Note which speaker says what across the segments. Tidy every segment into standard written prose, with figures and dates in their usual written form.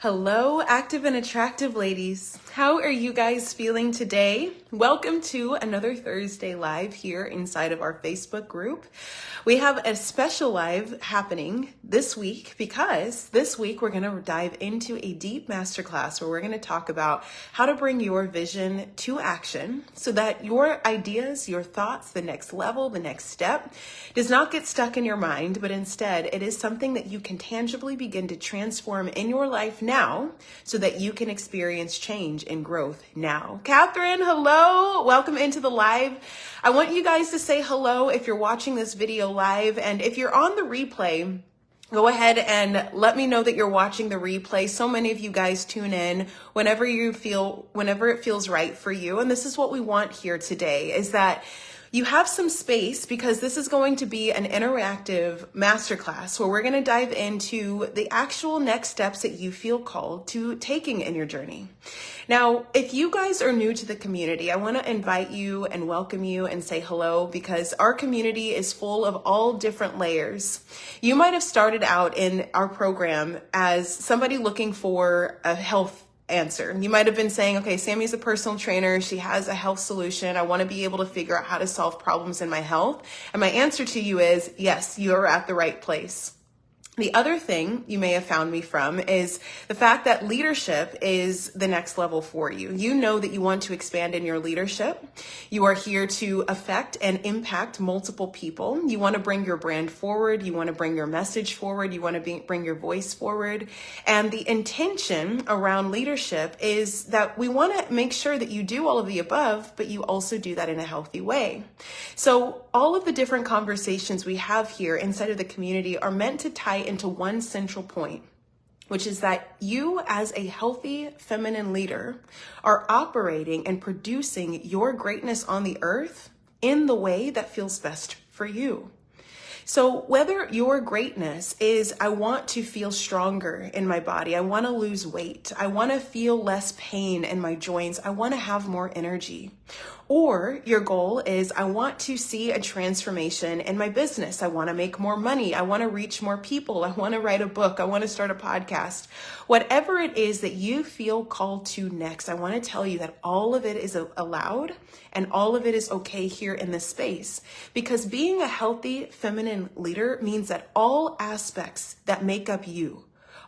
Speaker 1: Hello, active and attractive ladies. How are you guys feeling today? Welcome to another Thursday live here inside of our Facebook group. We have a special live happening this week because this week we're going to dive into a deep masterclass where we're going to talk about how to bring your vision to action so that your ideas, your thoughts, the next level, the next step does not get stuck in your mind, but instead it is something that you can tangibly begin to transform in your life now so that you can experience change and growth now. Catherine, hello. Welcome into the live. I want you guys to say hello if you're watching this video live, and if you're on the replay, go ahead and let me know that you're watching the replay. So many of you guys tune in whenever it feels right for you. And this is what we want here today, is that you have some space, because this is going to be an interactive masterclass where we're going to dive into the actual next steps that you feel called to taking in your journey. Now, if you guys are new to the community, I want to invite you and welcome you and say hello, because our community is full of all different layers. You might have started out in our program as somebody looking for a health answer. You might have been saying, okay, Sammy's a personal trainer. She has a health solution. I want to be able to figure out how to solve problems in my health. And my answer to you is, yes, you're at the right place. The other thing you may have found me from is the fact that leadership is the next level for you. You know that you want to expand in your leadership. You are here to affect and impact multiple people. You want to bring your brand forward. You want to bring your message forward. You want to bring your voice forward. And the intention around leadership is that we want to make sure that you do all of the above, but you also do that in a healthy way. So all of the different conversations we have here inside of the community are meant to tie into one central point, which is that you as a healthy feminine leader are operating and producing your greatness on the earth in the way that feels best for you. So whether your greatness is, I want to feel stronger in my body, I want to lose weight, I want to feel less pain in my joints, I want to have more energy. Or your goal is, I want to see a transformation in my business. I want to make more money. I want to reach more people. I want to write a book. I want to start a podcast. Whatever it is that you feel called to next, I want to tell you that all of it is allowed and all of it is okay here in this space. Because being a healthy feminine leader means that all aspects that make up you,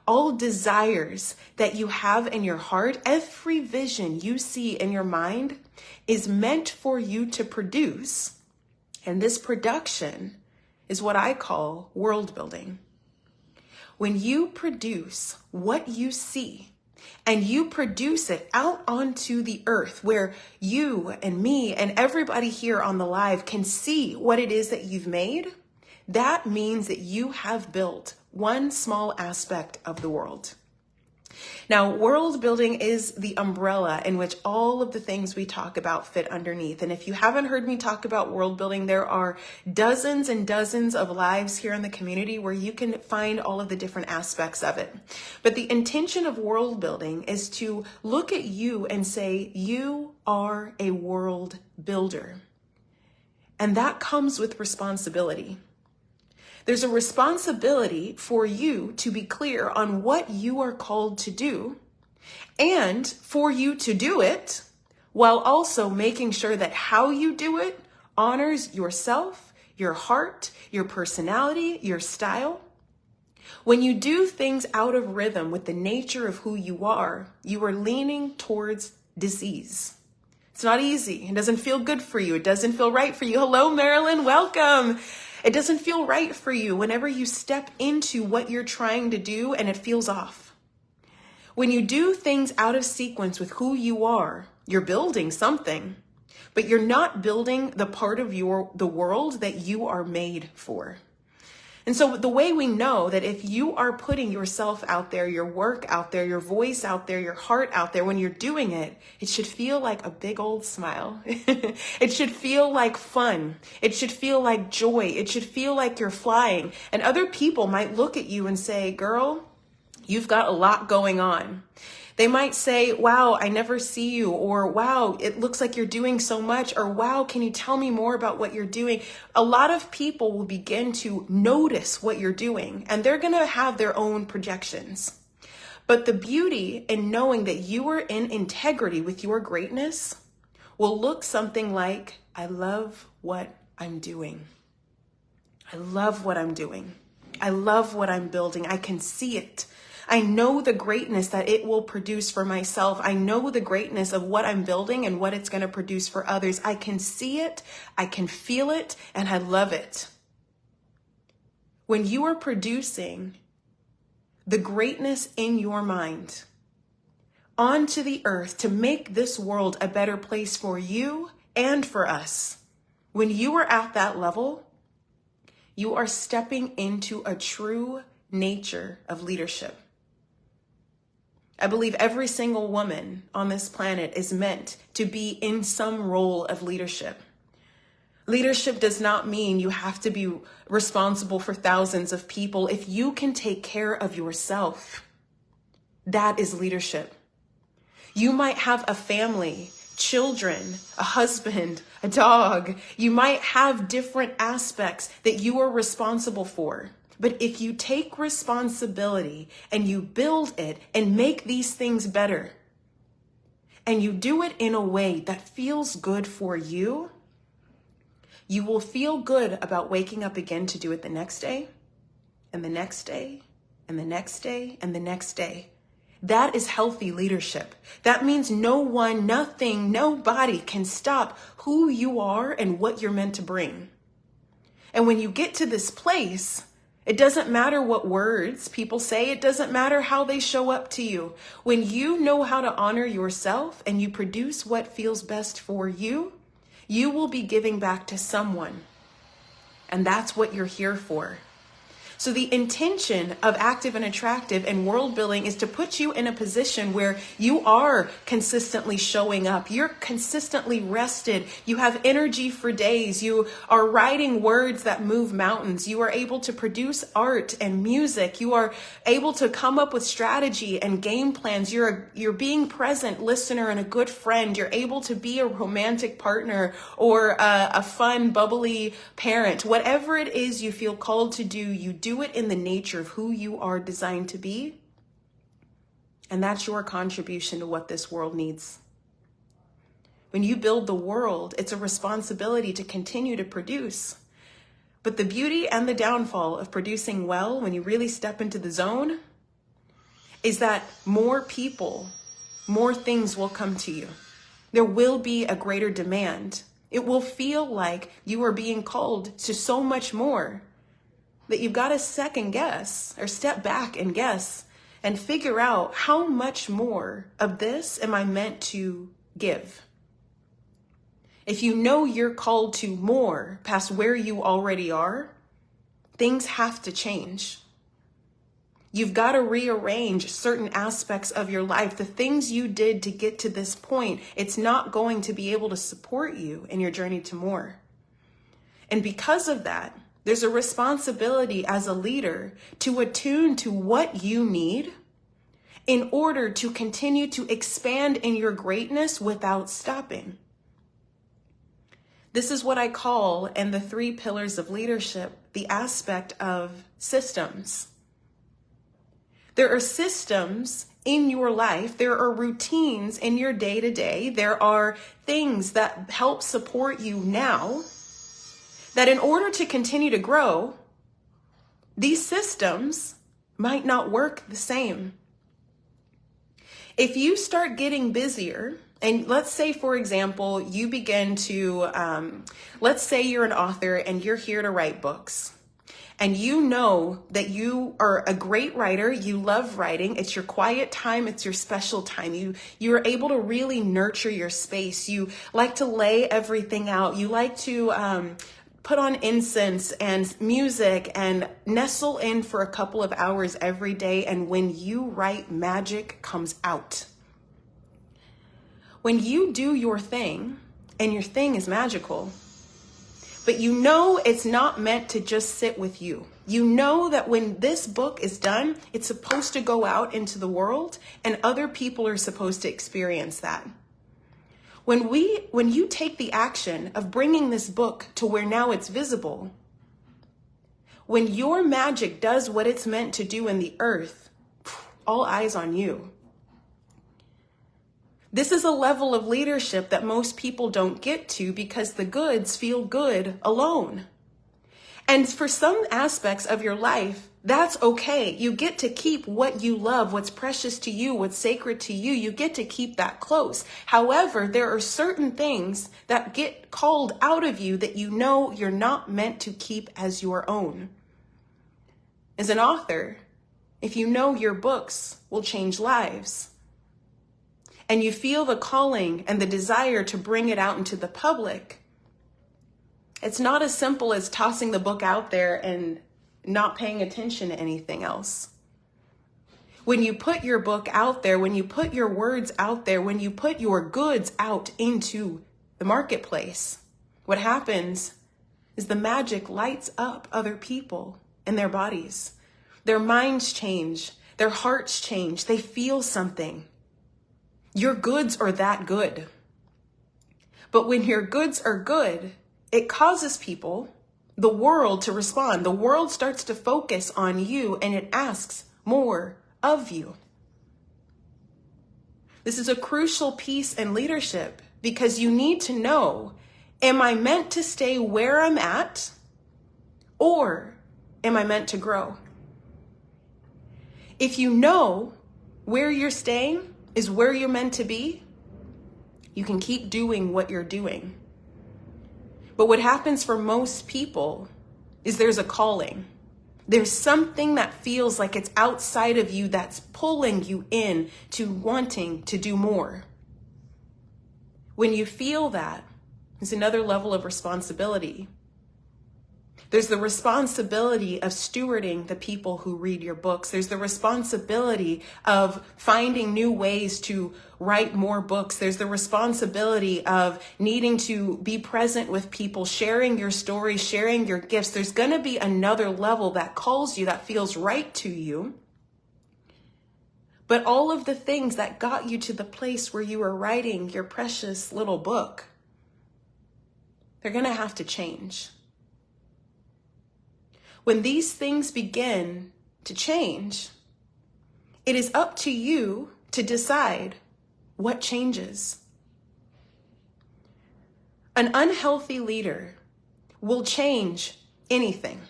Speaker 1: all desires that you have in your heart, every vision you see in your mind is meant for you to produce. And this production is what I call world building. When you produce what you see and you produce it out onto the earth where you and me and everybody here on the live can see what it is that you've made, that means that you have built one small aspect of the world. Now, world building is the umbrella in which all of the things we talk about fit underneath. And if you haven't heard me talk about world building, there are dozens and dozens of lives here in the community where you can find all of the different aspects of it. But the intention of world building is to look at you and say, you are a world builder. And that comes with responsibility. There's a responsibility for you to be clear on what you are called to do and for you to do it while also making sure that how you do it honors yourself, your heart, your personality, your style. When you do things out of rhythm with the nature of who you are leaning towards disease. It's not easy. It doesn't feel good for you. It doesn't feel right for you. Hello, Marilyn. Welcome. It doesn't feel right for you whenever you step into what you're trying to do and it feels off. When you do things out of sequence with who you are, you're building something, but you're not building the part of the world that you are made for. And so the way we know that if you are putting yourself out there, your work out there, your voice out there, your heart out there, when you're doing it, it should feel like a big old smile. It should feel like fun. It should feel like joy. It should feel like you're flying. And other people might look at you and say, girl, you've got a lot going on. They might say, wow, I never see you, or wow, it looks like you're doing so much, or wow, can you tell me more about what you're doing? A lot of people will begin to notice what you're doing, and they're going to have their own projections. But the beauty in knowing that you are in integrity with your greatness will look something like, I love what I'm doing. I love what I'm doing. I love what I'm building. I can see it. I know the greatness that it will produce for myself. I know the greatness of what I'm building and what it's going to produce for others. I can see it. I can feel it, and I love it. When you are producing the greatness in your mind onto the earth to make this world a better place for you and for us, when you are at that level, you are stepping into a true nature of leadership. I believe every single woman on this planet is meant to be in some role of leadership. Leadership does not mean you have to be responsible for thousands of people. If you can take care of yourself, that is leadership. You might have a family, children, a husband, a dog. You might have different aspects that you are responsible for. But if you take responsibility and you build it and make these things better, and you do it in a way that feels good for you, you will feel good about waking up again to do it the next day, and the next day, and the next day, and the next day. That is healthy leadership. That means no one, nothing, nobody can stop who you are and what you're meant to bring. And when you get to this place, it doesn't matter what words people say. It doesn't matter how they show up to you. When you know how to honor yourself and you produce what feels best for you, you will be giving back to someone. And that's what you're here for. So the intention of Active and Attractive and world building is to put you in a position where you are consistently showing up. You're consistently rested. You have energy for days. You are writing words that move mountains. You are able to produce art and music. You are able to come up with strategy and game plans. You're being present listener and a good friend. You're able to be a romantic partner or a fun, bubbly parent. Whatever it is you feel called to do, you do it in the nature of who you are designed to be. And that's your contribution to what this world needs. When you build the world, it's a responsibility to continue to produce. But the beauty and the downfall of producing well, when you really step into the zone, is that more people, more things will come to you. There will be a greater demand. It will feel like you are being called to so much more, that you've got to second guess or step back and guess and figure out how much more of this am I meant to give. If you know you're called to more past where you already are, things have to change. You've got to rearrange certain aspects of your life. The things you did to get to this point, it's not going to be able to support you in your journey to more. And because of that, there's a responsibility as a leader to attune to what you need in order to continue to expand in your greatness without stopping. This is what I call, in the 3 pillars of leadership, the aspect of systems. There are systems in your life. There are routines in your day-to-day. There are things that help support you now, that in order to continue to grow, these systems might not work the same. If you start getting busier, and let's say, for example, you begin to, let's say you're an author and you're here to write books. And you know that you are a great writer, you love writing, it's your quiet time, it's your special time. You're able to really nurture your space. You like to lay everything out. You like to put on incense and music and nestle in for a couple of hours every day. And when you write, magic comes out. When you do your thing, and your thing is magical, but you know it's not meant to just sit with you. You know that when this book is done, it's supposed to go out into the world and other people are supposed to experience that. When you take the action of bringing this book to where now it's visible, when your magic does what it's meant to do in the earth, all eyes on you. This is a level of leadership that most people don't get to because the goods feel good alone. And for some aspects of your life, that's okay. You get to keep what you love, what's precious to you, what's sacred to you. You get to keep that close. However, there are certain things that get called out of you that you know you're not meant to keep as your own. As an author, if you know your books will change lives, and you feel the calling and the desire to bring it out into the public, it's not as simple as tossing the book out there and not paying attention to anything else. When you put your book out there, when you put your words out there, when you put your goods out into the marketplace, what happens is the magic lights up other people and their bodies. Their minds change, their hearts change, they feel something. Your goods are that good. But when your goods are good, it causes people, the world, to respond. The world starts to focus on you and it asks more of you. This is a crucial piece in leadership because you need to know, am I meant to stay where I'm at or am I meant to grow? If you know where you're staying is where you're meant to be, you can keep doing what you're doing. But what happens for most people is there's a calling. There's something that feels like it's outside of you that's pulling you in to wanting to do more. When you feel that, there's another level of responsibility. There's the responsibility of stewarding the people who read your books. There's the responsibility of finding new ways to write more books. There's the responsibility of needing to be present with people, sharing your stories, sharing your gifts. There's going to be another level that calls you, that feels right to you. But all of the things that got you to the place where you were writing your precious little book, they're going to have to change. When these things begin to change, it is up to you to decide what changes. An unhealthy leader will change anything.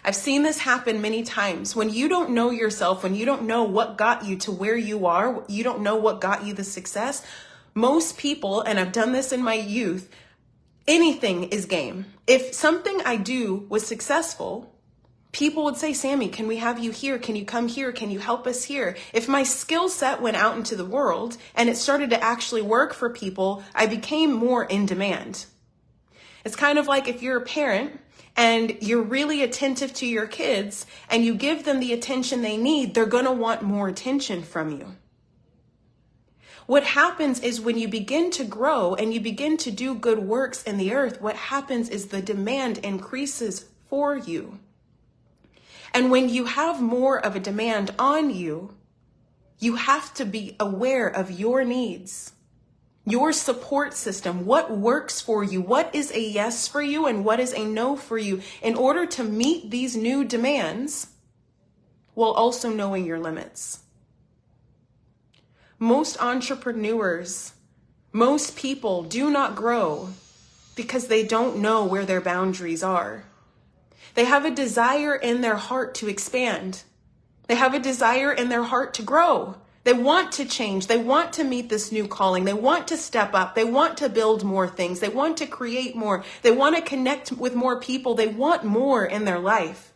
Speaker 1: I've seen this happen many times. When you don't know yourself, when you don't know what got you to where you are, you don't know what got you the success, most people, and I've done this in my youth, anything is game. If something I do was successful, people would say, Sammy, can we have you here? Can you come here? Can you help us here? If my skill set went out into the world and it started to actually work for people, I became more in demand. It's kind of like if you're a parent and you're really attentive to your kids and you give them the attention they need, they're going to want more attention from you. What happens is when you begin to grow and you begin to do good works in the earth, what happens is the demand increases for you. And when you have more of a demand on you, you have to be aware of your needs, your support system, what works for you, what is a yes for you and what is a no for you in order to meet these new demands while also knowing your limits. Most entrepreneurs, most people do not grow because they don't know where their boundaries are. They have a desire in their heart to expand. They have a desire in their heart to grow. They want to change. They want to meet this new calling. They want to step up. They want to build more things. They want to create more. They want to connect with more people. They want more in their life.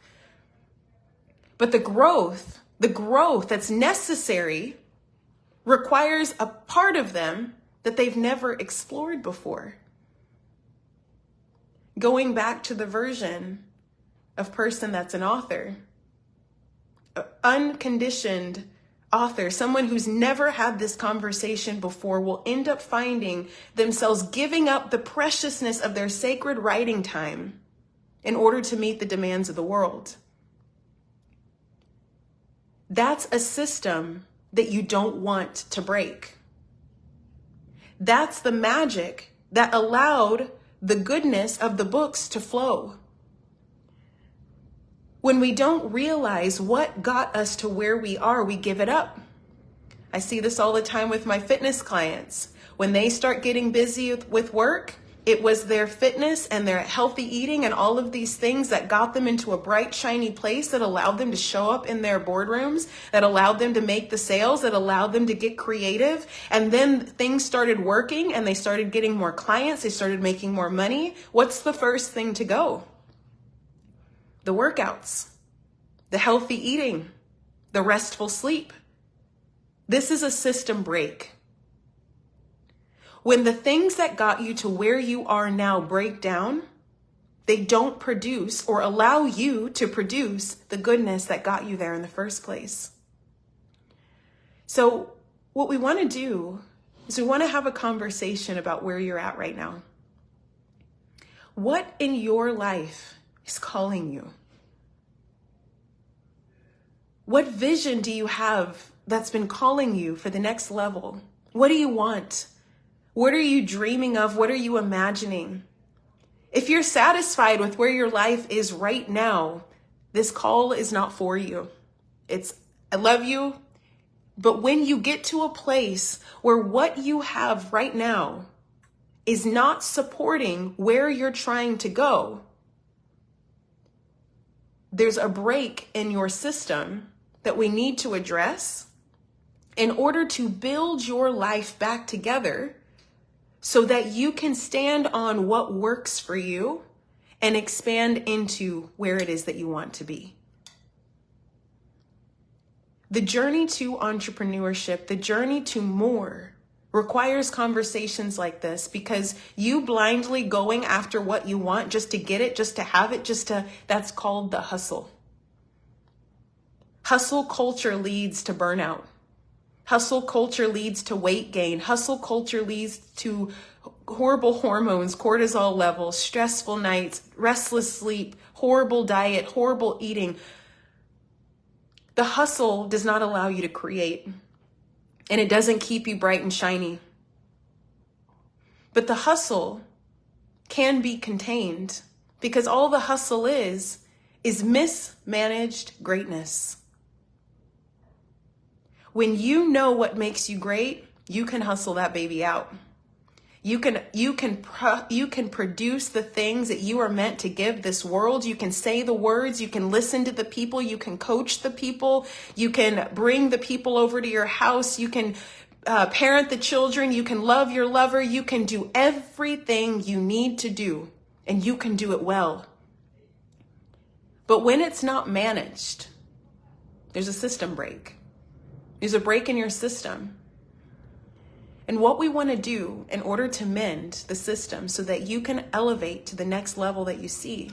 Speaker 1: But the growth that's necessary requires a part of them that they've never explored before. Going back to the version of person that's an author, unconditioned author, someone who's never had this conversation before, will end up finding themselves giving up the preciousness of their sacred writing time in order to meet the demands of the world. That's a system that you don't want to break. That's the magic that allowed the goodness of the books to flow. When we don't realize what got us to where we are, we give it up. I see this all the time with my fitness clients. When they start getting busy with work, it was their fitness and their healthy eating and all of these things that got them into a bright, shiny place that allowed them to show up in their boardrooms, that allowed them to make the sales, that allowed them to get creative. And then things started working and they started getting more clients. They started making more money. What's the first thing to go? The workouts, the healthy eating, the restful sleep. This is a system break. When the things that got you to where you are now break down, they don't produce or allow you to produce the goodness that got you there in the first place. So what we want to do is we want to have a conversation about where you're at right now. What in your life is calling you? What vision do you have that's been calling you for the next level? What do you want? What are you dreaming of? What are you imagining? If you're satisfied with where your life is right now, this call is not for you. I love you, but when you get to a place where what you have right now is not supporting where you're trying to go, there's a break in your system that we need to address in order to build your life back together so that you can stand on what works for you and expand into where it is that you want to be. The journey to entrepreneurship, the journey to more, requires conversations like this, because you blindly going after what you want just to get it, just to have it, that's called the hustle. Hustle culture leads to burnout. Hustle culture leads to weight gain. Hustle culture leads to horrible hormones, cortisol levels, stressful nights, restless sleep, horrible diet, horrible eating. The hustle does not allow you to create, and it doesn't keep you bright and shiny. But the hustle can be contained, because all the hustle is mismanaged greatness. When you know what makes you great, you can hustle that baby out. You can produce the things that you are meant to give this world. You can say the words, you can listen to the people, you can coach the people, you can bring the people over to your house, you can parent the children, you can love your lover, you can do everything you need to do, and you can do it well. But when it's not managed, there's a system break. There's a break in your system. And what we want to do in order to mend the system so that you can elevate to the next level that you see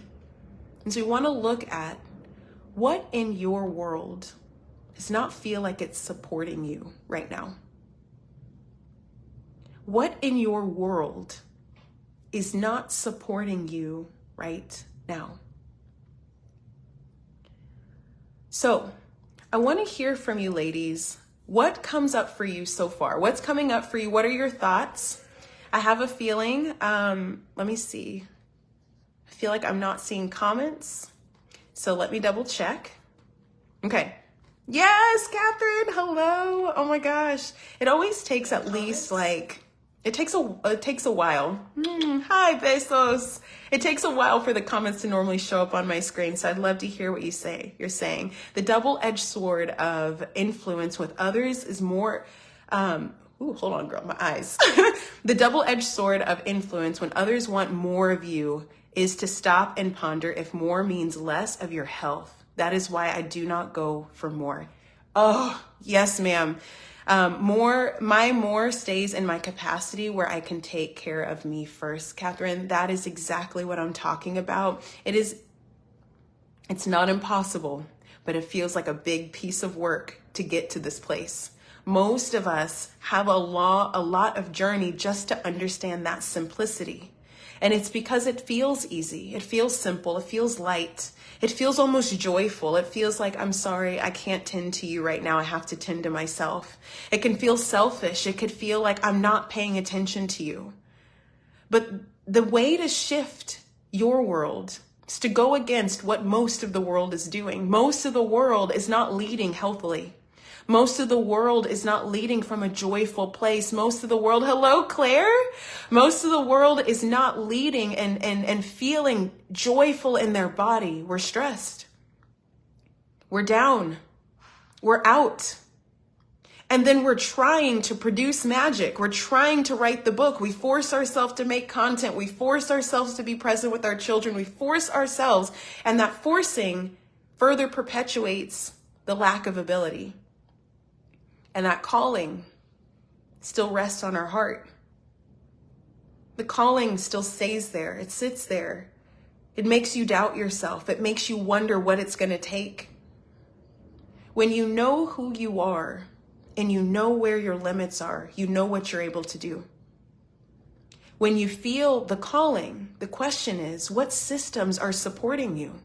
Speaker 1: is we want to look at what in your world does not feel like it's supporting you right now. What in your world is not supporting you right now? So I want to hear from you, ladies. What comes up for you so far? What's coming up for you? What are your thoughts? I have a feeling, let me see. I feel like I'm not seeing comments. So let me double check. Okay. Yes, Catherine, hello. Oh my gosh. It always takes at least it takes a while. Hi, Besos. It takes a while for the comments to normally show up on my screen, so I'd love to hear what you're saying. The double-edged sword of influence with others is more, hold on, girl, my eyes. The double-edged sword of influence when others want more of you is to stop and ponder if more means less of your health. That is why I do not go for more. Oh, yes, ma'am. More stays in my capacity where I can take care of me first. Catherine, that is exactly what I'm talking about. It's not impossible, but it feels like a big piece of work to get to this place. Most of us have a lot of journey just to understand that simplicity. And it's because it feels easy. It feels simple. It feels light. It feels almost joyful. It feels like, I'm sorry, I can't tend to you right now. I have to tend to myself. It can feel selfish. It could feel like I'm not paying attention to you. But the way to shift your world It's to go against what most of the world is doing. Most of the world is not leading healthily. Most of the world is not leading from a joyful place. Most of the world, hello, Claire. Most of the world is not leading and feeling joyful in their body. We're stressed. We're down. We're out. And then we're trying to produce magic. We're trying to write the book. We force ourselves to make content. We force ourselves to be present with our children. We force ourselves. And that forcing further perpetuates the lack of ability. And that calling still rests on our heart. The calling still stays there. It sits there. It makes you doubt yourself. It makes you wonder what it's going to take. When you know who you are, and you know where your limits are, you know what you're able to do. When you feel the calling, the question is, what systems are supporting you?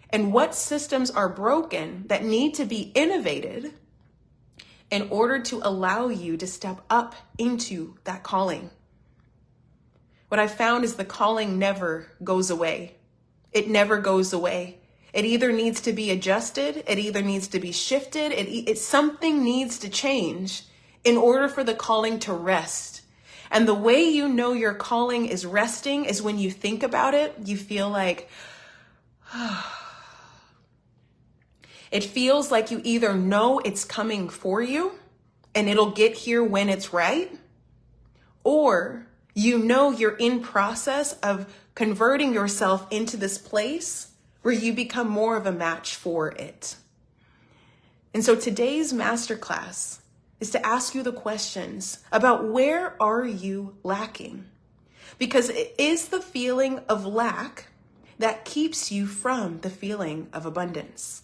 Speaker 1: And what systems are broken that need to be innovated in order to allow you to step up into that calling? What I found is the calling never goes away. It never goes away. It either needs to be adjusted, it either needs to be shifted, something needs to change in order for the calling to rest. And the way you know your calling is resting is when you think about it, you feel like, it feels like you either know it's coming for you and it'll get here when it's right, or you know you're in process of converting yourself into this place where you become more of a match for it. And so today's masterclass is to ask you the questions about where are you lacking? Because it is the feeling of lack that keeps you from the feeling of abundance.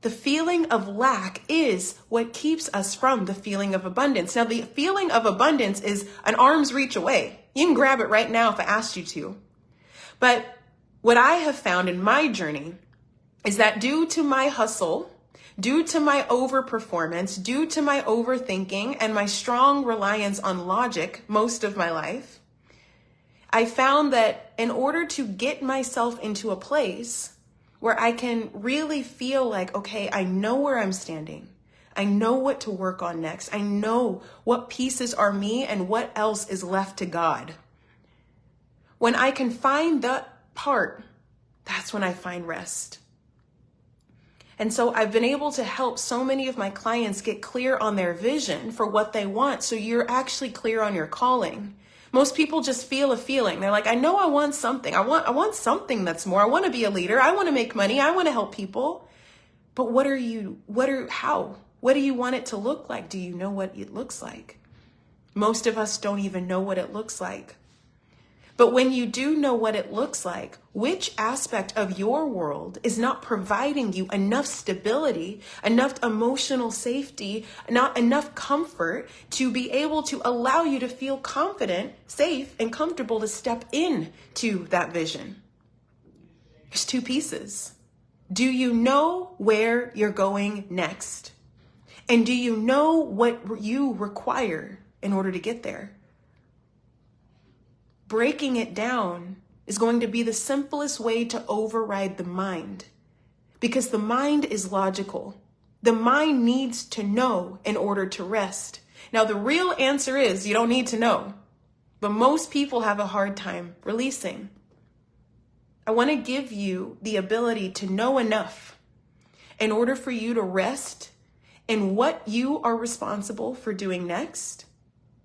Speaker 1: The feeling of lack is what keeps us from the feeling of abundance. Now, the feeling of abundance is an arm's reach away. You can grab it right now if I asked you to. But what I have found in my journey is that due to my hustle, due to my overperformance, due to my overthinking and my strong reliance on logic most of my life, I found that in order to get myself into a place where I can really feel like, okay, I know where I'm standing. I know what to work on next. I know what pieces are me and what else is left to God. When I can find that part, that's when I find rest. And so I've been able to help so many of my clients get clear on their vision for what they want. So you're actually clear on your calling. Most people just feel a feeling. They're like, I know I want something. I want something that's more. I want to be a leader. I want to make money. I want to help people. But how? What do you want it to look like? Do you know what it looks like? Most of us don't even know what it looks like. But when you do know what it looks like, which aspect of your world is not providing you enough stability, enough emotional safety, not enough comfort to be able to allow you to feel confident, safe, and comfortable to step into that vision? There's two pieces. Do you know where you're going next? And do you know what you require in order to get there? Breaking it down is going to be the simplest way to override the mind, because the mind is logical. The mind needs to know in order to rest. Now, the real answer is you don't need to know, but most people have a hard time releasing. I want to give you the ability to know enough in order for you to rest in what you are responsible for doing next,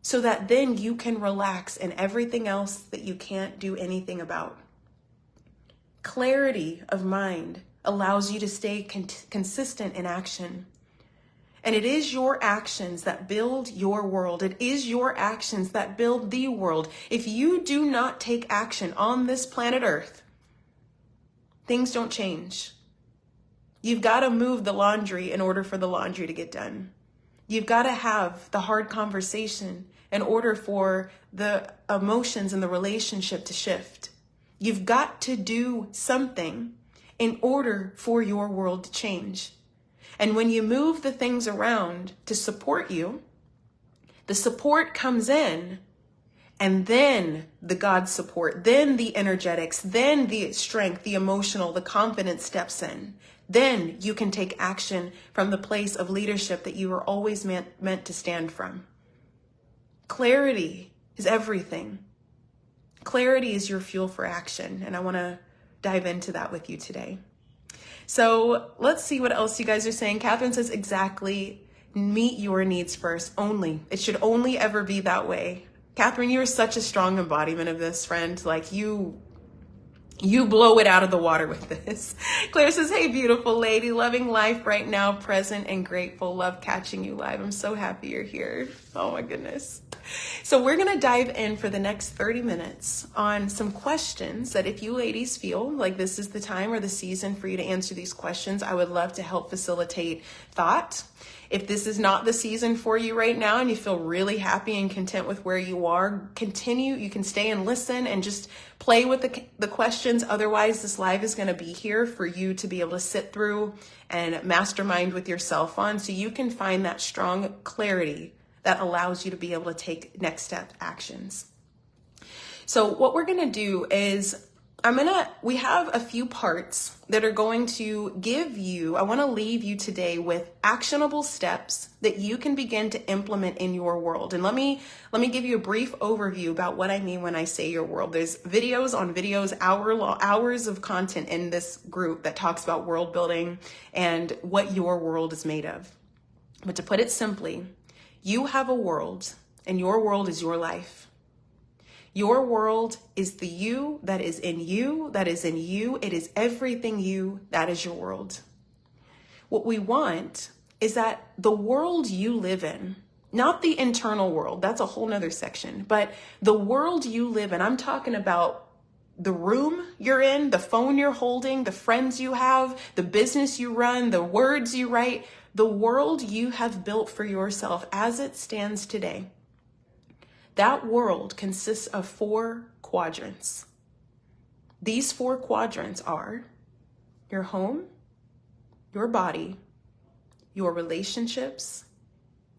Speaker 1: so that then you can relax in everything else that you can't do anything about. Clarity of mind allows you to stay consistent in action. And it is your actions that build your world. It is your actions that build the world. If you do not take action on this planet Earth, things don't change. You've got to move the laundry in order for the laundry to get done. You've got to have the hard conversation in order for the emotions and the relationship to shift. You've got to do something in order for your world to change. And when you move the things around to support you, the support comes in And then the God support, then the energetics, then the strength, the emotional, the confidence steps in. Then you can take action from the place of leadership that you were always meant to stand from. Clarity is everything. Clarity is your fuel for action. And I want to dive into that with you today. So let's see what else you guys are saying. Catherine says, exactly, meet your needs first only. It should only ever be that way. Catherine, you are such a strong embodiment of this, friend. Like you blow it out of the water with this. Claire says, hey, beautiful lady, loving life right now, present and grateful. Love catching you live. I'm so happy you're here. Oh my goodness. So we're going to dive in for the next 30 minutes on some questions that if you ladies feel like this is the time or the season for you to answer these questions, I would love to help facilitate thought. If this is not the season for you right now and you feel really happy and content with where you are, continue. You can stay and listen and just play with the questions. Otherwise, this live is going to be here for you to be able to sit through and mastermind with yourself on so you can find that strong clarity that allows you to be able to take next step actions. So what we're going to do is we have a few parts that are going to give you, I want to leave you today with actionable steps that you can begin to implement in your world. And let me give you a brief overview about what I mean when I say your world. There's videos on videos, hours of content in this group that talks about world building and what your world is made of. But to put it simply, you have a world and your world is your life. Your world is the you that is in you, that is in you. It is everything you, that is your world. What we want is that the world you live in, not the internal world, that's a whole nother section, but the world you live in, I'm talking about the room you're in, the phone you're holding, the friends you have, the business you run, the words you write, the world you have built for yourself as it stands today. That world consists of 4 quadrants. These 4 quadrants are your home, your body, your relationships,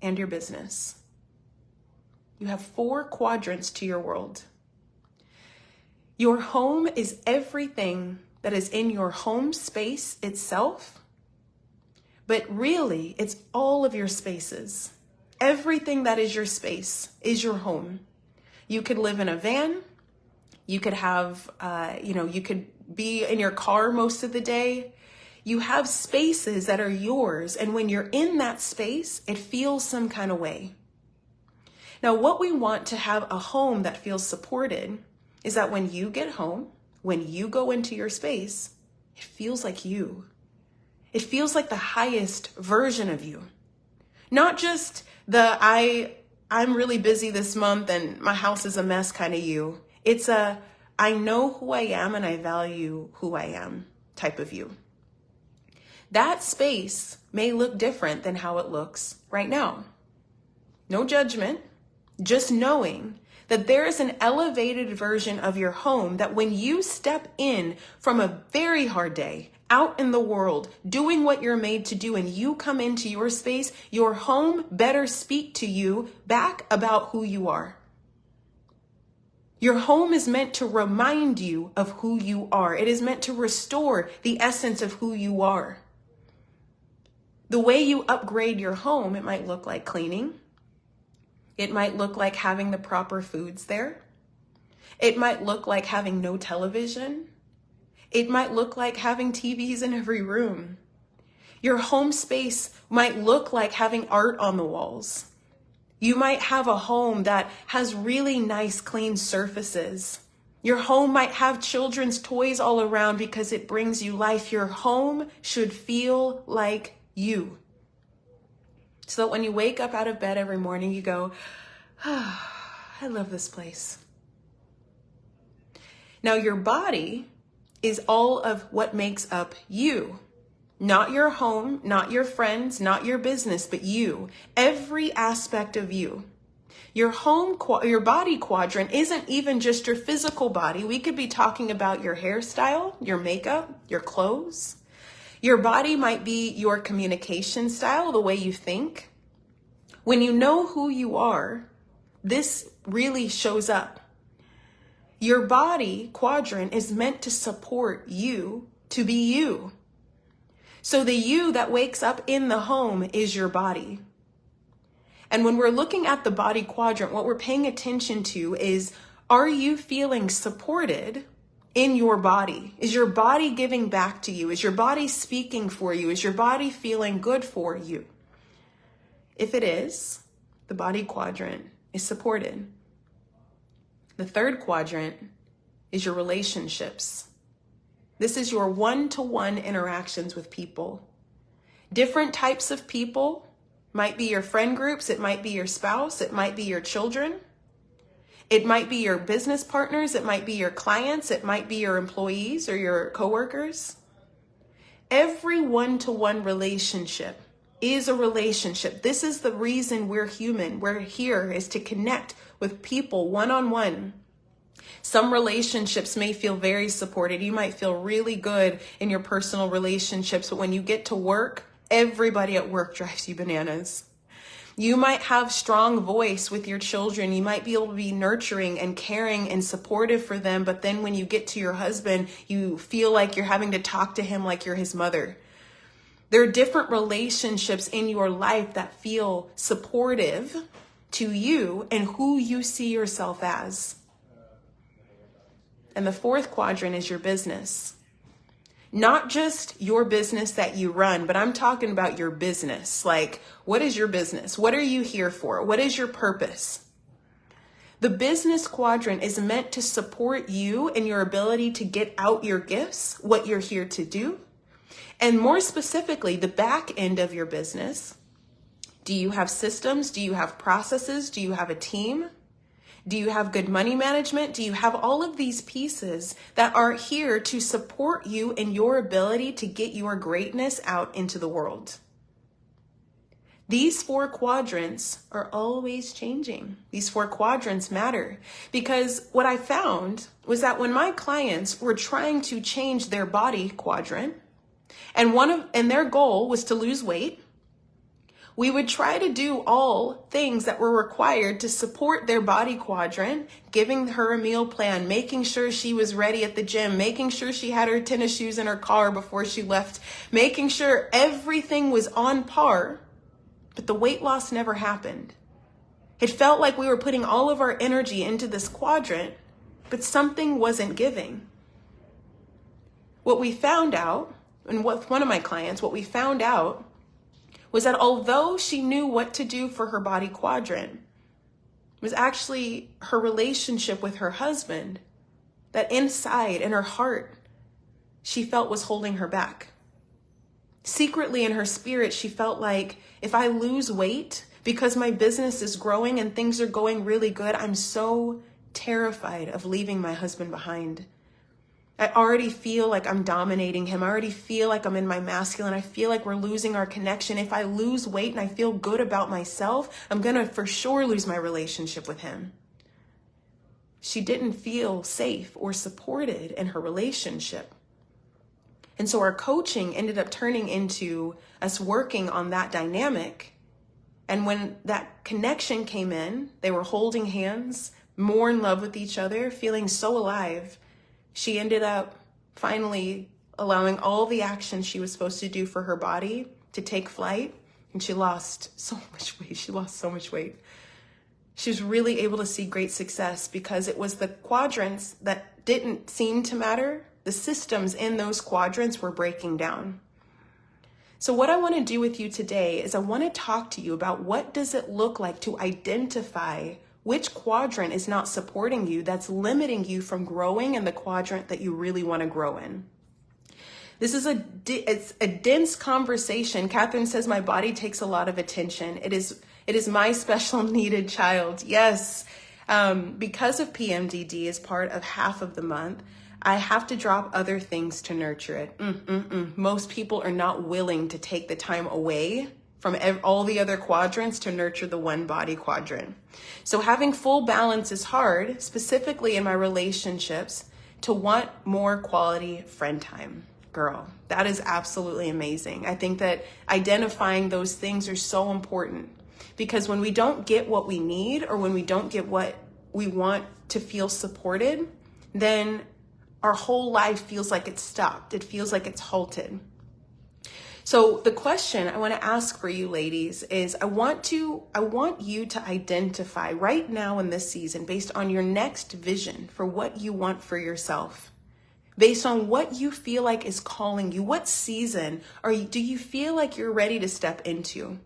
Speaker 1: and your business. You have 4 quadrants to your world. Your home is everything that is in your home space itself, but really it's all of your spaces. Everything that is your space is your home. You could live in a van. You could have, you could be in your car most of the day. You have spaces that are yours. And when you're in that space, it feels some kind of way. Now, what we want to have a home that feels supported is that when you get home, when you go into your space, it feels like you. It feels like the highest version of you. Not just the I'm really busy this month and my house is a mess kind of you. It's a I know who I am and I value who I am type of you. That space may look different than how it looks right now. No judgment, just knowing that there is an elevated version of your home that when you step in from a very hard day, out in the world, doing what you're made to do, and you come into your space, your home better speak to you back about who you are. Your home is meant to remind you of who you are. It is meant to restore the essence of who you are. The way you upgrade your home, it might look like cleaning. It might look like having the proper foods there. It might look like having no television. It might look like having TVs in every room. Your home space might look like having art on the walls. You might have a home that has really nice, clean surfaces. Your home might have children's toys all around because it brings you life. Your home should feel like you. So that when you wake up out of bed every morning, you go, I love this place. Now, your body is all of what makes up you. Not your home, not your friends, not your business, but you. Every aspect of you. Your body quadrant isn't even just your physical body. We could be talking about your hairstyle, your makeup, your clothes. Your body might be your communication style, the way you think. When you know who you are, this really shows up. Your body quadrant is meant to support you to be you. So the you that wakes up in the home is your body. And when we're looking at the body quadrant, what we're paying attention to is, are you feeling supported in your body? Is your body giving back to you? Is your body speaking for you? Is your body feeling good for you? If it is, the body quadrant is supported. The third quadrant is your relationships. This is your one-to-one interactions with people. Different types of people. Might be your friend groups, it might be your spouse, it might be your children. It might be your business partners, it might be your clients, it might be your employees or your coworkers. Every one-to-one relationship is a relationship. This is the reason we're human. We're here is to connect with people one-on-one. Some relationships may feel very supported. You might feel really good in your personal relationships, but when you get to work, everybody at work drives you bananas. You might have strong voice with your children. You might be able to be nurturing and caring and supportive for them, but then when you get to your husband, you feel like you're having to talk to him like you're his mother. There are different relationships in your life that feel supportive to you and who you see yourself as. And the fourth quadrant is your business. Not just your business that you run, but I'm talking about your business. Like, what is your business? What are you here for? What is your purpose? The business quadrant is meant to support you in your ability to get out your gifts, what you're here to do. And more specifically, the back end of your business. Do you have systems? Do you have processes? Do you have a team? Do you have good money management? Do you have all of these pieces that are here to support you in your ability to get your greatness out into the world? These four quadrants are always changing. These four quadrants matter because what I found was that when my clients were trying to change their body quadrant and their goal was to lose weight, we would try to do all things that were required to support their body quadrant, giving her a meal plan, making sure she was ready at the gym, making sure she had her tennis shoes in her car before she left, making sure everything was on par, but the weight loss never happened. It felt like we were putting all of our energy into this quadrant, but something wasn't giving. What we found out, and with one of my clients, what we found out was that although she knew what to do for her body quadrant, it was actually her relationship with her husband that inside in her heart, she felt was holding her back. Secretly in her spirit, she felt like, if I lose weight because my business is growing and things are going really good, I'm so terrified of leaving my husband behind. I already feel like I'm dominating him. I already feel like I'm in my masculine. I feel like we're losing our connection. If I lose weight and I feel good about myself, I'm going to for sure lose my relationship with him. She didn't feel safe or supported in her relationship. And so our coaching ended up turning into us working on that dynamic. And when that connection came in, they were holding hands, more in love with each other, feeling so alive. She ended up finally allowing all the action she was supposed to do for her body to take flight. And she lost so much weight. She lost so much weight. She was really able to see great success because it was the quadrants that didn't seem to matter. The systems in those quadrants were breaking down. So what I want to do with you today is I want to talk to you about what does it look like to identify which quadrant is not supporting you, that's limiting you from growing in the quadrant that you really want to grow in. This is it's a dense conversation. Catherine says, my body takes a lot of attention. It is my special needed child. Yes, because of PMDD as part of half of the month, I have to drop other things to nurture it. Most people are not willing to take the time away from all the other quadrants to nurture the one body quadrant. So having full balance is hard, specifically in my relationships, to want more quality friend time. Girl, that is absolutely amazing. I think that identifying those things are so important. Because when we don't get what we need, or when we don't get what we want to feel supported, then our whole life feels like it's stopped. It feels like it's halted. So the question I want to ask for you ladies is, I want you to identify right now in this season, based on your next vision for what you want for yourself, based on what you feel like is calling you. What season do you feel like you're ready to step into?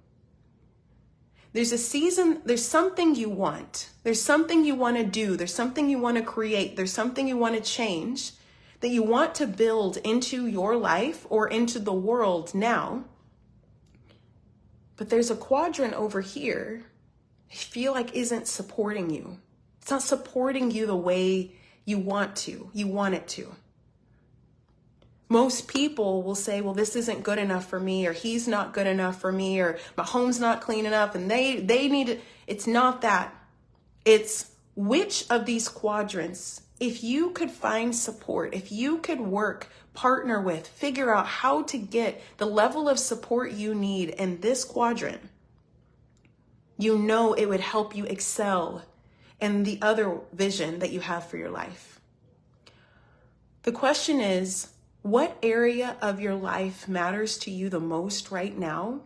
Speaker 1: There's a season, there's something you want. There's something you want to do. There's something you want to create. There's something you want to change, that you want to build into your life or into the world now. But there's a quadrant over here I feel like isn't supporting you. It's not supporting you the way you want it to. Most people will say, well, this isn't good enough for me, or he's not good enough for me, or my home's not clean enough, and they need it. It's not that. It's which of these quadrants, if you could find support, if you could partner with, figure out how to get the level of support you need in this quadrant, you know it would help you excel in the other vision that you have for your life. The question is, what area of your life matters to you the most right now?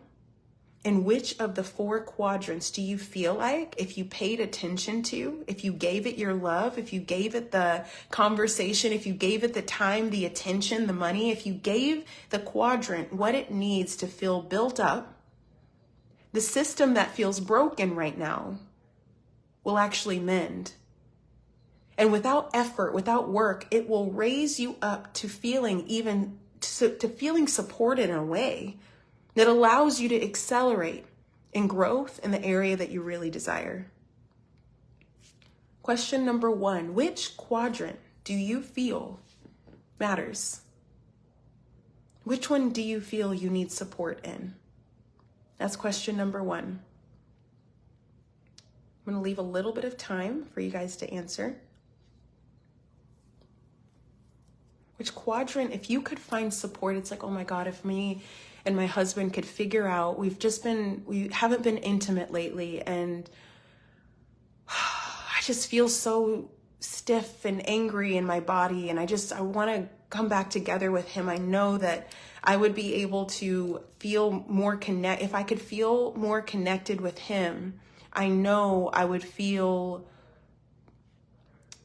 Speaker 1: And which of the 4 quadrants do you feel like, if you paid attention to, if you gave it your love, if you gave it the conversation, if you gave it the time, the attention, the money, if you gave the quadrant what it needs to feel built up, the system that feels broken right now will actually mend. And without effort, without work, it will raise you up to feeling feeling supported in a way that allows you to accelerate in growth in the area that you really desire. Question number 1, which quadrant do you feel matters? Which one do you feel you need support in? That's question number 1. I'm going to leave a little bit of time for you guys to answer. Which quadrant, if you could find support, it's like, oh my God, if me and my husband could figure out, we haven't been intimate lately, and I just feel so stiff and angry in my body, and I want to come back together with him. I know that I would be able to feel more if I could feel more connected with him, I know I would feel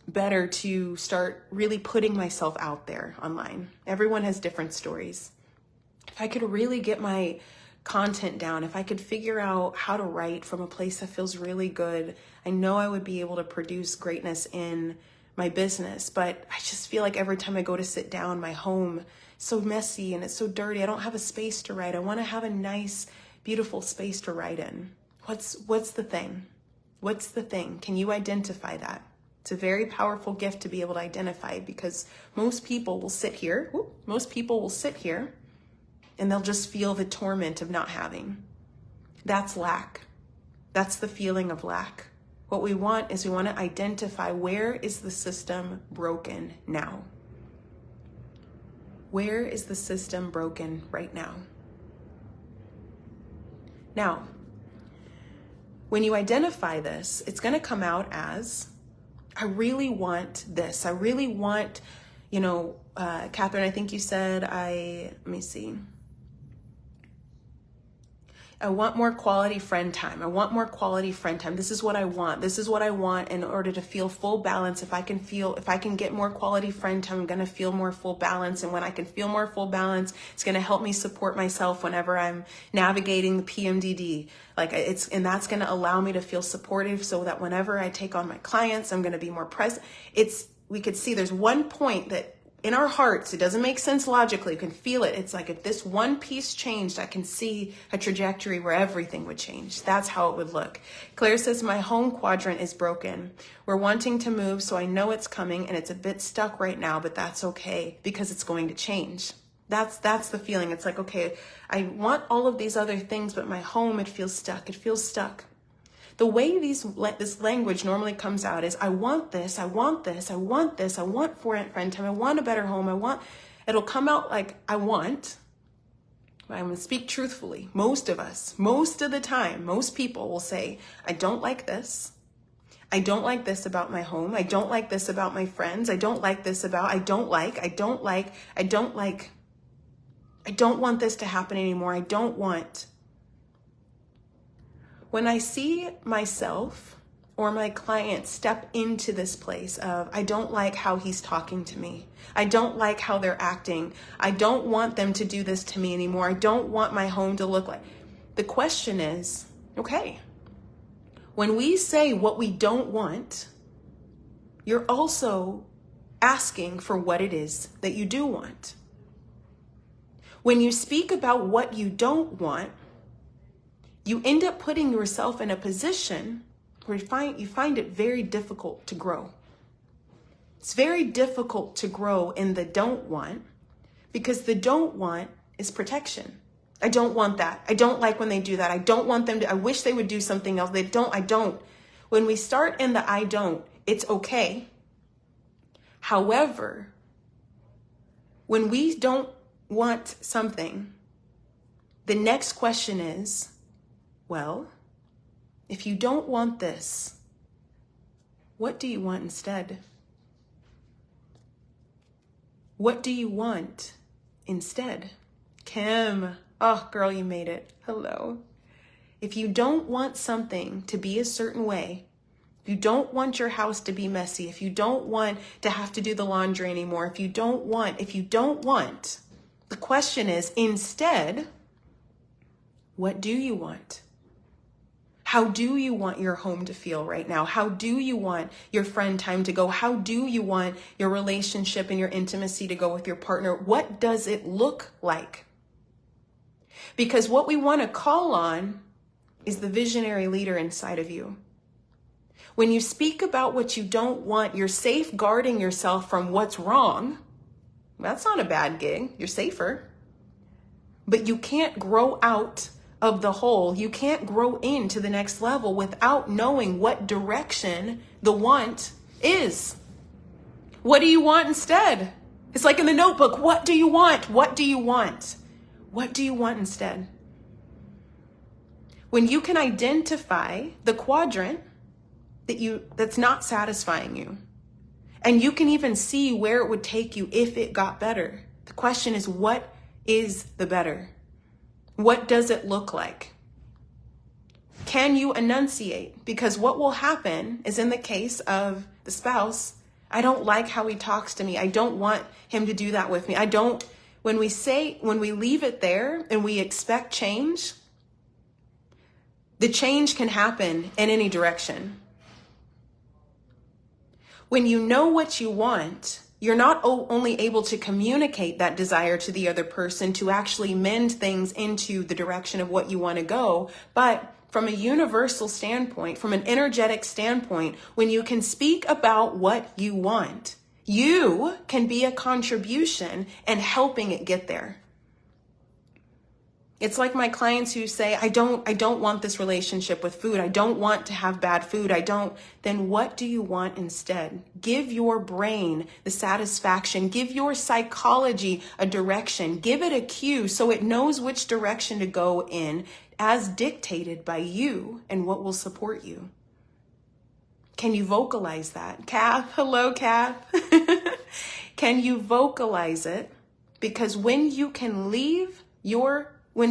Speaker 1: better to start really putting myself out there online. Everyone has different stories. If I could really get my content down, if I could figure out how to write from a place that feels really good, I know I would be able to produce greatness in my business. But I just feel like every time I go to sit down, my home is so messy and it's so dirty. I don't have a space to write. I want to have a nice, beautiful space to write in. What's the thing? What's the thing? Can you identify that? It's a very powerful gift to be able to identify, because most people will sit here and they'll just feel the torment of not having. That's lack. That's the feeling of lack. What we want to identify, where is the system broken now? Where is the system broken right now? Now, when you identify this, it's going to come out as, I really want this. I really want, Catherine, I think you said, let me see. I want more quality friend time. I want more quality friend time. This is what I want. This is what I want in order to feel full balance. If I can get more quality friend time, I'm going to feel more full balance. And when I can feel more full balance, it's going to help me support myself whenever I'm navigating the PMDD. And that's going to allow me to feel supportive, so that whenever I take on my clients, I'm going to be more present. We could see there's one point that in our hearts, it doesn't make sense logically. You can feel it. It's like, if this one piece changed, I can see a trajectory where everything would change. That's how it would look. Claire says, my home quadrant is broken. We're wanting to move, so I know it's coming, and it's a bit stuck right now, but that's okay, because it's going to change. That's the feeling. It's like, okay, I want all of these other things, but my home, it feels stuck. It feels stuck. The way this language normally comes out is, I want this, I want this, I want this, I want friend time, I want a better home, it'll come out like, I want, I'm going to speak truthfully. Most of us, most of the time, most people will say, I don't like this. I don't like this about my home. I don't like this about my friends. I don't like this about, I don't want this to happen anymore. I don't want. When I see myself or my client step into this place of, I don't like how he's talking to me. I don't like how they're acting. I don't want them to do this to me anymore. I don't want my home to look like. The question is, okay, when we say what we don't want, you're also asking for what it is that you do want. When you speak about what you don't want, you end up putting yourself in a position where you find it very difficult to grow. It's very difficult to grow in the don't want, because the don't want is protection. I don't want that. I don't like when they do that. I don't want them to, I wish they would do something else. I don't. When we start in the I don't, it's okay. However, when we don't want something, the next question is, well, if you don't want this, what do you want instead? What do you want instead? Kim, oh girl, you made it. Hello. If you don't want something to be a certain way, if you don't want your house to be messy, if you don't want to have to do the laundry anymore, if you don't want, the question is, instead, what do you want? How do you want your home to feel right now? How do you want your friend time to go? How do you want your relationship and your intimacy to go with your partner? What does it look like? Because what we want to call on is the visionary leader inside of you. When you speak about what you don't want, you're safeguarding yourself from what's wrong. That's not a bad gig. You're safer. But you can't grow out of the hole. You can't grow into the next level without knowing what direction the want is. What do you want instead? It's like in the Notebook. What do you want? What do you want? What do you want instead? When you can identify the quadrant that's not satisfying you, and you can even see where it would take you if it got better. The question is, what is the better? What does it look like? Can you enunciate? Because what will happen is, in the case of the spouse, I don't like how he talks to me. I don't want him to do that with me. When we leave it there and we expect change, the change can happen in any direction. When you know what you want, you're not only able to communicate that desire to the other person to actually mend things into the direction of what you want to go, but from a universal standpoint, from an energetic standpoint, when you can speak about what you want, you can be a contribution in helping it get there. It's like my clients who say, I don't want this relationship with food. I don't want to have bad food. Then what do you want instead? Give your brain the satisfaction. Give your psychology a direction. Give it a cue so it knows which direction to go in as dictated by you and what will support you. Can you vocalize that? Kath, hello, Kath. Can you vocalize it? Because when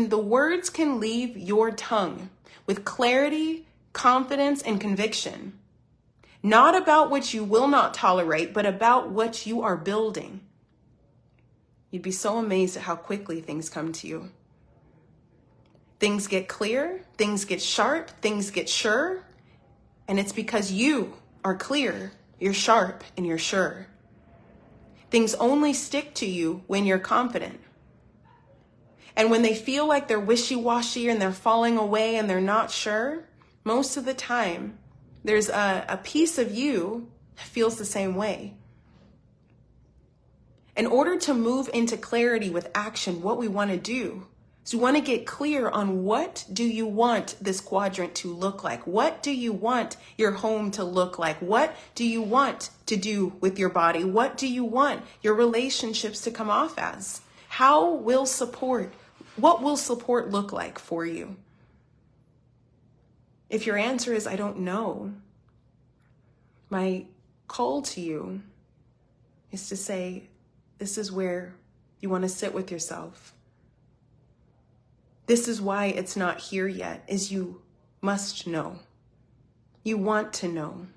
Speaker 1: the words can leave your tongue with clarity, confidence, and conviction, not about what you will not tolerate, but about what you are building, you'd be so amazed at how quickly things come to you. Things get clear, things get sharp, things get sure, and it's because you are clear, you're sharp, and you're sure. Things only stick to you when you're confident. And when they feel like they're wishy-washy and they're falling away and they're not sure, most of the time, there's a piece of you that feels the same way. In order to move into clarity with action, what we want to do is we want to get clear on, what do you want this quadrant to look like? What do you want your home to look like? What do you want to do with your body? What do you want your relationships to come off as? How will support What will support look like for you? If your answer is, I don't know, my call to you is to say, this is where you want to sit with yourself. This is why it's not here yet, is you must know. You want to know.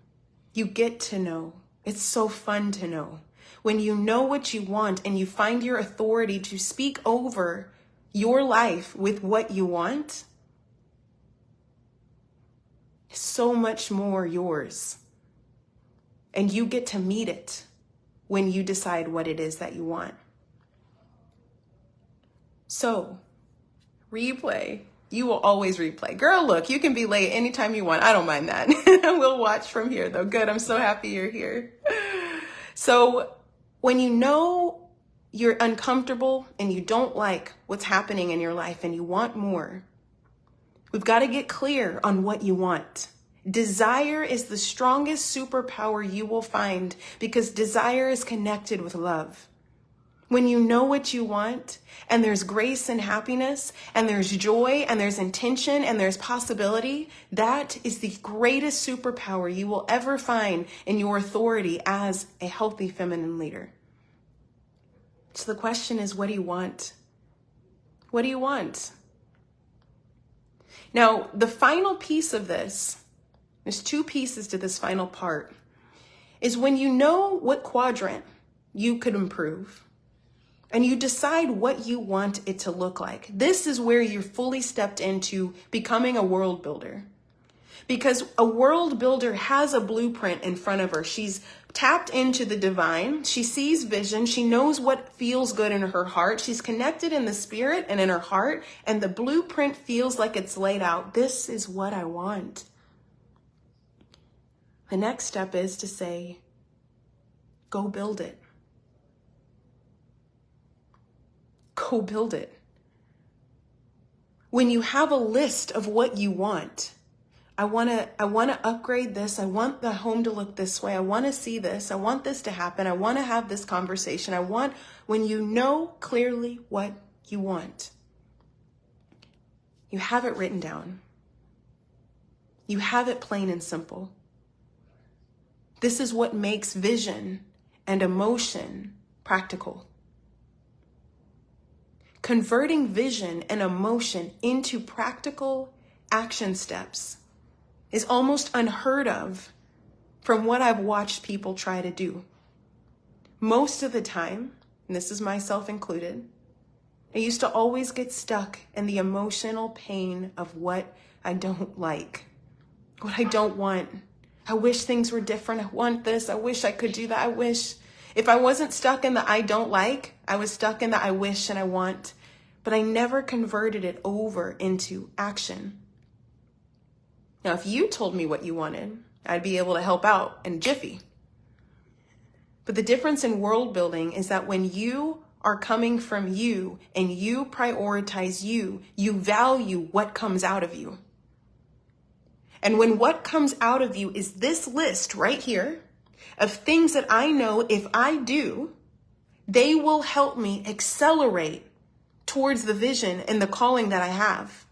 Speaker 1: You get to know. It's so fun to know. When you know what you want and you find your authority to speak over your life with what you want, so much more yours. And you get to meet it when you decide what it is that you want. So, replay. You will always replay. Girl, look, you can be late anytime you want. I don't mind that. We'll watch from here though. Good, I'm so happy you're here. So, when you know you're uncomfortable and you don't like what's happening in your life and you want more, we've got to get clear on what you want. Desire is the strongest superpower you will find because desire is connected with love. When you know what you want and there's grace and happiness and there's joy and there's intention and there's possibility, that is the greatest superpower you will ever find in your authority as a healthy feminine leader. So the question is, what do you want? What do you want? Now, the final piece of this, there's two pieces to this final part, is when you know what quadrant you could improve and you decide what you want it to look like. This is where you're fully stepped into becoming a world builder. Because a world builder has a blueprint in front of her. She's tapped into the divine. She sees vision. She knows what feels good in her heart. She's connected in the spirit and in her heart. And the blueprint feels like it's laid out. This is what I want. The next step is to say, go build it. Go build it. When you have a list of what you want, I want to upgrade this. I want the home to look this way. I want to see this. I want this to happen. I want to have this conversation. When you know clearly what you want, you have it written down. You have it plain and simple. This is what makes vision and emotion practical. Converting vision and emotion into practical action steps is almost unheard of from what I've watched people try to do. Most of the time, and this is myself included, I used to always get stuck in the emotional pain of what I don't like, what I don't want. I wish things were different. I want this. I wish I could do that. I wish. If I wasn't stuck in the I don't like, I was stuck in the I wish and I want. But I never converted it over into action. Now, if you told me what you wanted, I'd be able to help out in a jiffy. But the difference in world building is that when you are coming from you and you prioritize you, you value what comes out of you. And when what comes out of you is this list right here of things that I know if I do, they will help me accelerate towards the vision and the calling that I have.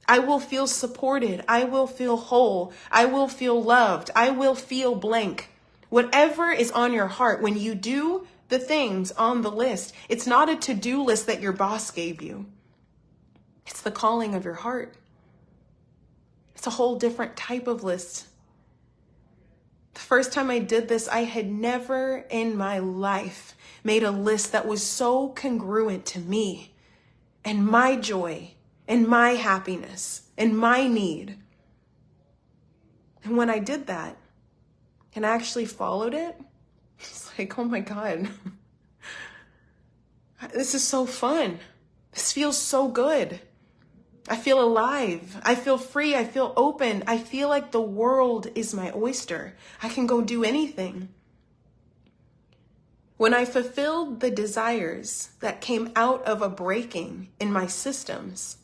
Speaker 1: I will feel supported. I will feel whole. I will feel loved. I will feel blank. Whatever is on your heart, when you do the things on the list, it's not a to-do list that your boss gave you. It's the calling of your heart. It's a whole different type of list. The first time I did this, I had never in my life made a list that was so congruent to me and my joy and my happiness and my need. And when I did that and I actually followed it, it's like, oh my God, this is so fun. This feels so good. I feel alive. I feel free. I feel open. I feel like the world is my oyster. I can go do anything. When I fulfilled the desires that came out of a breaking in my systems,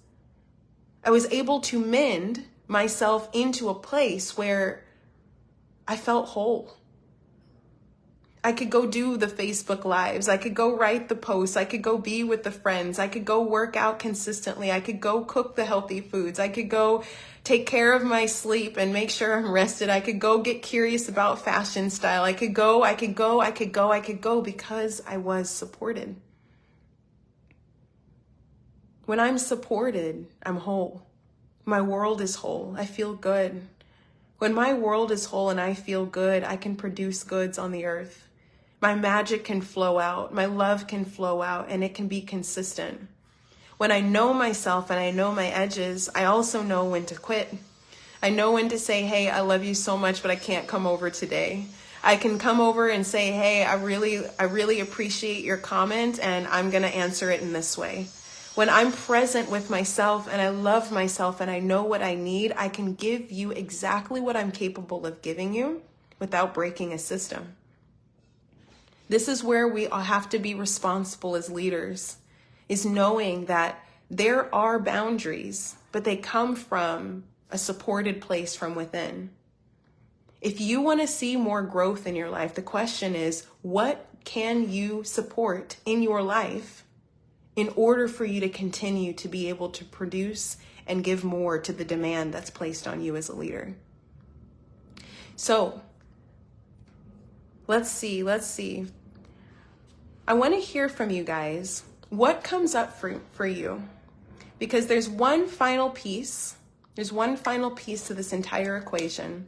Speaker 1: I was able to mend myself into a place where I felt whole. I could go do the Facebook lives. I could go write the posts. I could go be with the friends. I could go work out consistently. I could go cook the healthy foods. I could go take care of my sleep and make sure I'm rested. I could go get curious about fashion style. I could go because I was supported. When I'm supported, I'm whole. My world is whole. I feel good. When my world is whole and I feel good, I can produce goods on the earth. My magic can flow out. My love can flow out, and it can be consistent. When I know myself and I know my edges, I also know when to quit. I know when to say, hey, I love you so much, but I can't come over today. I can come over and say, hey, I really appreciate your comment, and I'm going to answer it in this way. When I'm present with myself and I love myself and I know what I need, I can give you exactly what I'm capable of giving you without breaking a system. This is where we all have to be responsible as leaders, is knowing that there are boundaries, but they come from a supported place from within. If you want to see more growth in your life, the question is, what can you support in your life in order for you to continue to be able to produce and give more to the demand that's placed on you as a leader? So let's see. I want to hear from you guys. What comes up for you? Because there's one final piece. There's one final piece to this entire equation.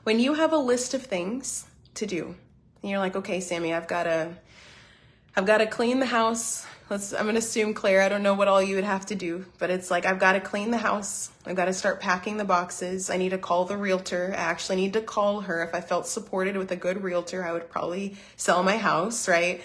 Speaker 1: When you have a list of things to do, and you're like, okay, Sammy, I've got to clean the house. I'm going to assume, Claire, I don't know what all you would have to do, but it's like, I've got to clean the house. I've got to start packing the boxes. I need to call the realtor. I actually need to call her. If I felt supported with a good realtor, I would probably sell my house, right?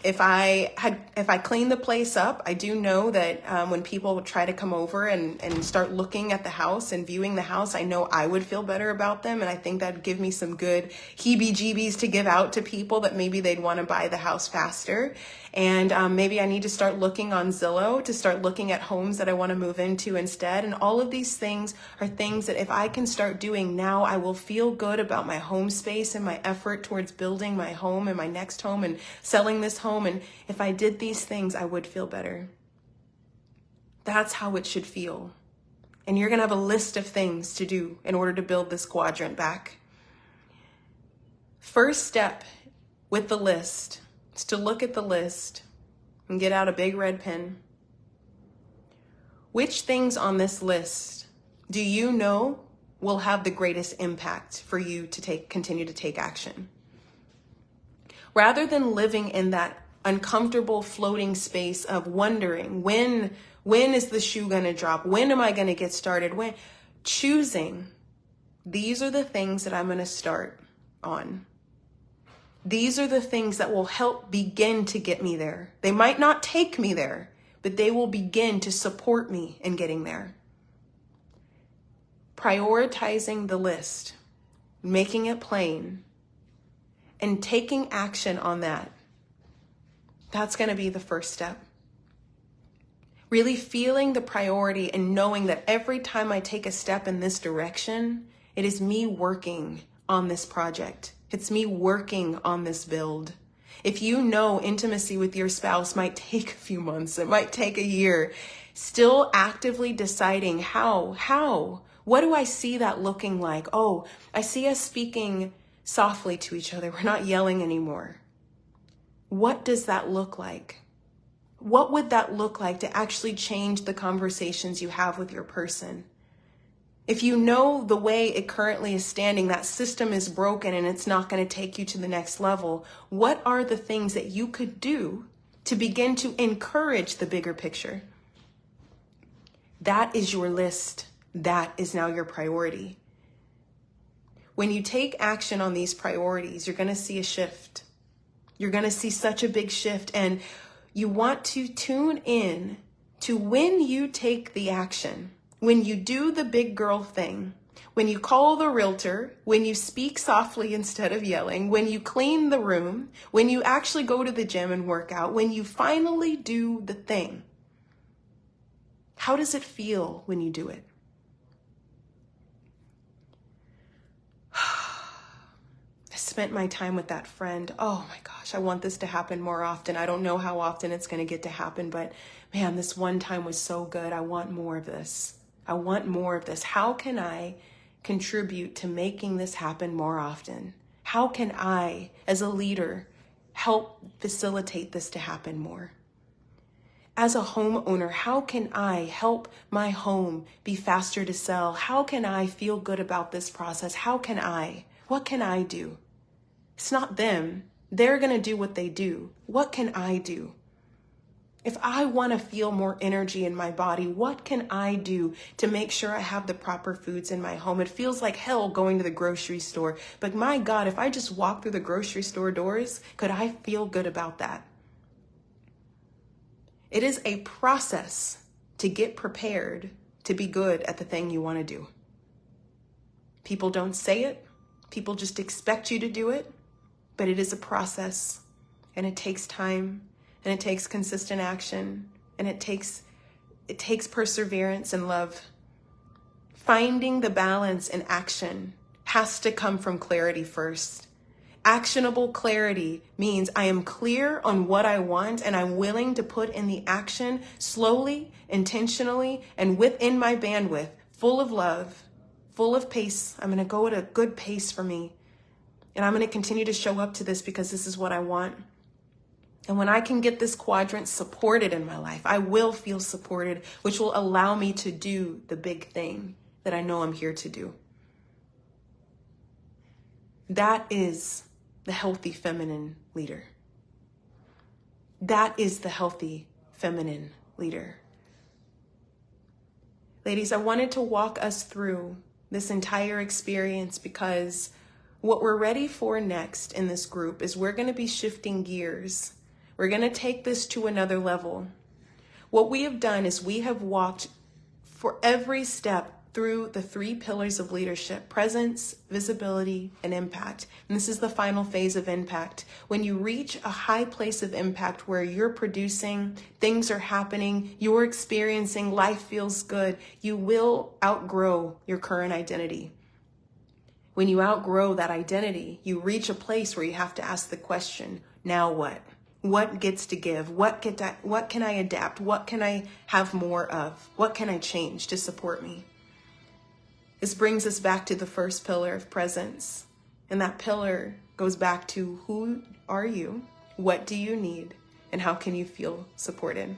Speaker 1: If I clean the place up, I do know that when people would try to come over and start looking at the house and viewing the house, I know I would feel better about them. And I think that'd give me some good heebie-jeebies to give out to people that maybe they'd want to buy the house faster. And maybe I need to start looking on Zillow to start looking at homes that I want to move into instead. And all of these things are things that if I can start doing now, I will feel good about my home space and my effort towards building my home and my next home and selling this home. And if I did these things, I would feel better. That's how it should feel. And you're going to have a list of things to do in order to build this quadrant back. First step with the list is to look at the list and get out a big red pen. Which things on this list do you know will have the greatest impact for you to continue to take action? Rather than living in that uncomfortable floating space of wondering, when is the shoe going to drop? When am I going to get started? When choosing, these are the things that I'm going to start on. These are the things that will help begin to get me there. They might not take me there, but they will begin to support me in getting there. Prioritizing the list, making it plain, and taking action on that. That's going to be the first step. Really feeling the priority and knowing that every time I take a step in this direction, it is me working on this project. It's me working on this build. If you know intimacy with your spouse might take a few months, it might take a year, still actively deciding how, what do I see that looking like? Oh, I see us speaking softly to each other. We're not yelling anymore. What does that look like? What would that look like to actually change the conversations you have with your person? If you know the way it currently is standing, that system is broken and it's not going to take you to the next level, what are the things that you could do to begin to encourage the bigger picture? That is your list. That is now your priority. When you take action on these priorities, you're going to see a shift. You're going to see such a big shift, and you want to tune in to when you take the action. When you do the big girl thing, when you call the realtor, when you speak softly instead of yelling, when you clean the room, when you actually go to the gym and work out, when you finally do the thing, how does it feel when you do it? spent my time with that friend. Oh my gosh, I want this to happen more often. I don't know how often it's going to get to happen, but man, this one time was so good. I want more of this. I want more of this. How can I contribute to making this happen more often? How can I, as a leader, help facilitate this to happen more? As a homeowner, how can I help my home be faster to sell? How can I feel good about this process? What can I do? It's not them. They're going to do what they do. What can I do? If I want to feel more energy in my body, what can I do to make sure I have the proper foods in my home? It feels like hell going to the grocery store, but my God, if I just walk through the grocery store doors, could I feel good about that? It is a process to get prepared to be good at the thing you want to do. People don't say it. People just expect you to do it, but it is a process, and it takes time, and it takes consistent action, and it takes perseverance and love. Finding the balance in action has to come from clarity first. Actionable clarity means I am clear on what I want, and I'm willing to put in the action slowly, intentionally, and within my bandwidth, full of love, full of pace. I'm going to go at a good pace for me. And I'm going to continue to show up to this because this is what I want. And when I can get this quadrant supported in my life, I will feel supported, which will allow me to do the big thing that I know I'm here to do. That is the healthy feminine leader. That is the healthy feminine leader. Ladies, I wanted to walk us through this entire experience because what we're ready for next in this group is we're going to be shifting gears. We're going to take this to another level. What we have done is we have walked for every step through the 3 pillars of leadership: presence, visibility, and impact. And this is the final phase of impact. When you reach a high place of impact where you're producing, things are happening, you're experiencing, life feels good, you will outgrow your current identity. When you outgrow that identity, you reach a place where you have to ask the question, now what? What gets to give? What can I adapt? What can I have more of? What can I change to support me? This brings us back to the first pillar of presence. And that pillar goes back to who are you? What do you need? And how can you feel supported?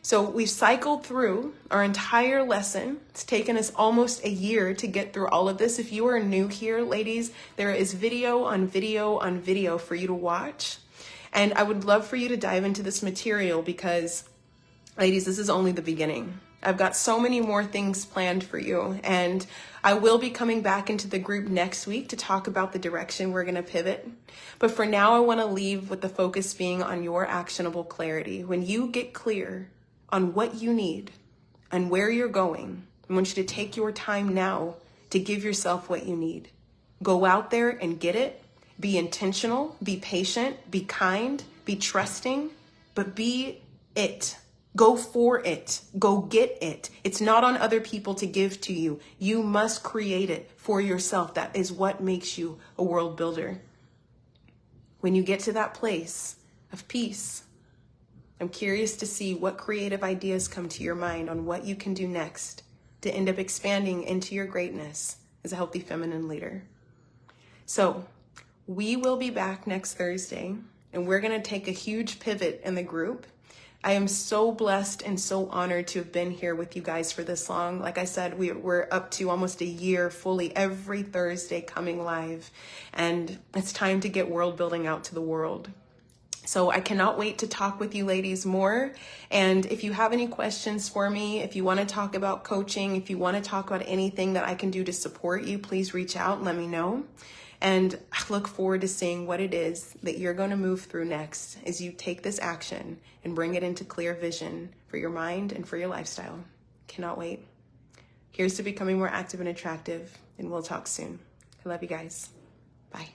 Speaker 1: So we've cycled through our entire lesson. It's taken us almost a year to get through all of this. If you are new here, ladies, there is video on video on video for you to watch. And I would love for you to dive into this material because, ladies, this is only the beginning. I've got so many more things planned for you, and I will be coming back into the group next week to talk about the direction we're going to pivot. But for now, I want to leave with the focus being on your actionable clarity. When you get clear on what you need and where you're going, I want you to take your time now to give yourself what you need. Go out there and get it. Be intentional, be patient, be kind, be trusting, but be it. Go for it. Go get it. It's not on other people to give to you. You must create it for yourself. That is what makes you a world builder. When you get to that place of peace, I'm curious to see what creative ideas come to your mind on what you can do next to end up expanding into your greatness as a healthy feminine leader. So we will be back next Thursday, and we're going to take a huge pivot in the group. I am so blessed and so honored to have been here with you guys for this long. Like I said, we're up to almost a year fully every Thursday coming live, and it's time to get world building out to the world. So I cannot wait to talk with you ladies more. And if you have any questions for me, if you want to talk about coaching, if you want to talk about anything that I can do to support you, please reach out and let me know. And I look forward to seeing what it is that you're going to move through next as you take this action and bring it into clear vision for your mind and for your lifestyle. Cannot wait. Here's to becoming more active and attractive, and we'll talk soon. I love you guys. Bye.